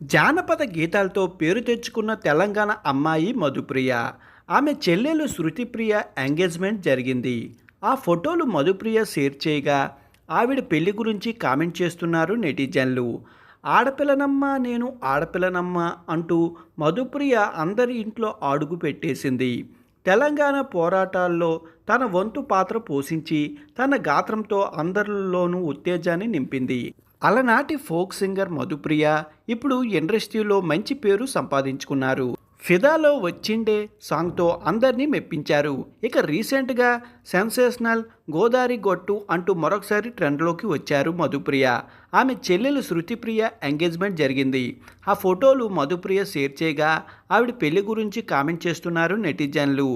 జానపద గీతాలతో పేరు తెచ్చుకున్న తెలంగాణ అమ్మాయి మధుప్రియ. ఆమె చెల్లెలు శృతిప్రియ ఎంగేజ్మెంట్ జరిగింది. ఆ ఫోటోలు మధుప్రియ షేర్ చేయగా ఆవిడ పెళ్లి గురించి కామెంట్ చేస్తున్నారు నెటిజన్లు. ఆడపిల్లనమ్మ నేను ఆడపిల్లనమ్మ అంటూ మధుప్రియ అందరి ఇంట్లో అడుగు పెట్టేసింది. తెలంగాణ పోరాటాల్లో తన వంతు పాత్ర పోషించి తన గాత్రంతో అందరిలోనూ ఉత్తేజాన్ని నింపింది. అలనాటి ఫోక్ సింగర్ మధుప్రియ ఇప్పుడు ఇండస్ట్రీలో మంచి పేరు సంపాదించుకున్నారు. ఫిదాలో వచ్చిండే సాంగ్తో అందరినీ మెప్పించారు. ఇక రీసెంట్గా సెన్సేషనల్ గోదారి గొట్టు అంటూ మరొకసారి ట్రెండ్లోకి వచ్చారు మధుప్రియ. ఆమె చెల్లెలు శృతిప్రియ ఎంగేజ్మెంట్ జరిగింది. ఆ ఫోటోలు మధుప్రియ షేర్ చేయగా ఆవిడ పెళ్లి గురించి కామెంట్ చేస్తున్నారు నెటిజన్లు.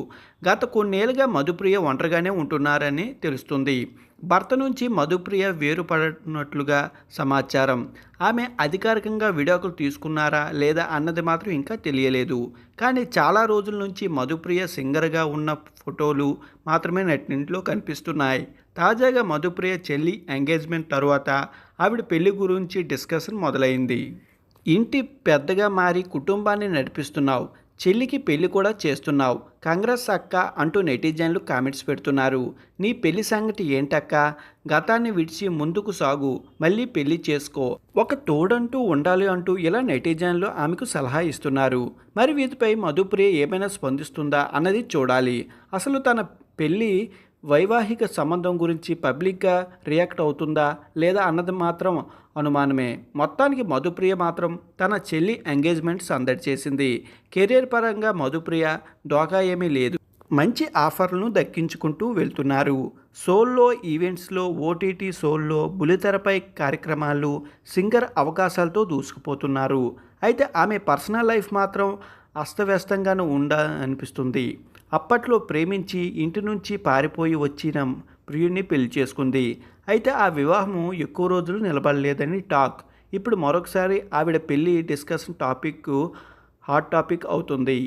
గత కొన్నేళ్లుగా మధుప్రియ ఒంటరిగానే ఉంటున్నారని తెలుస్తుంది. భర్త నుంచి మధుప్రియ వేరుపడినట్లుగా సమాచారం. ఆమె అధికారికంగా విడాకులు తీసుకున్నారా లేదా అన్నది మాత్రం ఇంకా తెలియలేదు. కానీ చాలా రోజుల నుంచి మధుప్రియ సింగర్గా ఉన్న ఫోటోలు మాత్రమే నెట్టింట్లో కనిపిస్తున్నాయి. తాజాగా మధుప్రియ చెల్లి ఎంగేజ్మెంట్ తరువాత ఆవిడ పెళ్లి గురించి డిస్కషన్ మొదలైంది. ఇంటి పెద్దగా మారి కుటుంబాన్ని నడిపిస్తున్నావు, చెల్లికి పెళ్లి కూడా చేస్తున్నావు, కాంగ్రెస్ అక్క అంటూ నెటిజన్లు కామెంట్స్ పెడుతున్నారు. నీ పెళ్లి సంగతి ఏంటక్క, గతాన్ని విడిచి ముందుకు సాగు, మళ్ళీ పెళ్లి చేసుకో, ఒక తోడంటూ ఉండాలి అంటూ ఇలా నెటిజన్లు ఆమెకు సలహా ఇస్తున్నారు. మరి వీటిపై మధుప్రియ ఏమైనా స్పందిస్తుందా అన్నది చూడాలి. అసలు తన పెళ్లి వైవాహిక సంబంధం గురించి పబ్లిక్గా రియాక్ట్ అవుతుందా లేదా అన్నది మాత్రం అనుమానమే. మొత్తానికి మధుప్రియ మాత్రం తన చెల్లి ఎంగేజ్మెంట్ సందడి చేసింది. కెరీర్ పరంగా మధుప్రియ డోకా ఏమీ లేదు. మంచి ఆఫర్లను దక్కించుకుంటూ వెళ్తున్నారు. సోల్లో ఈవెంట్స్లో, ఓటీటీ షోల్లో, బుల్లితెరపై కార్యక్రమాలు, సింగర్ అవకాశాలతో దూసుకుపోతున్నారు. అయితే ఆమె పర్సనల్ లైఫ్ మాత్రం అస్తవ్యస్తంగానే అనిపిస్తుంది. అప్పట్లో ప్రేమించి ఇంటి నుంచి పారిపోయి వచ్చిన ప్రియుడిని పెళ్లి చేసుకుంది. అయితే ఆ వివాహము ఎక్కువ రోజులు నిలబడలేదని టాక్. ఇప్పుడు మరొకసారి ఆవిడ పెళ్లి డిస్కషన్ హాట్ టాపిక్ అవుతుంది.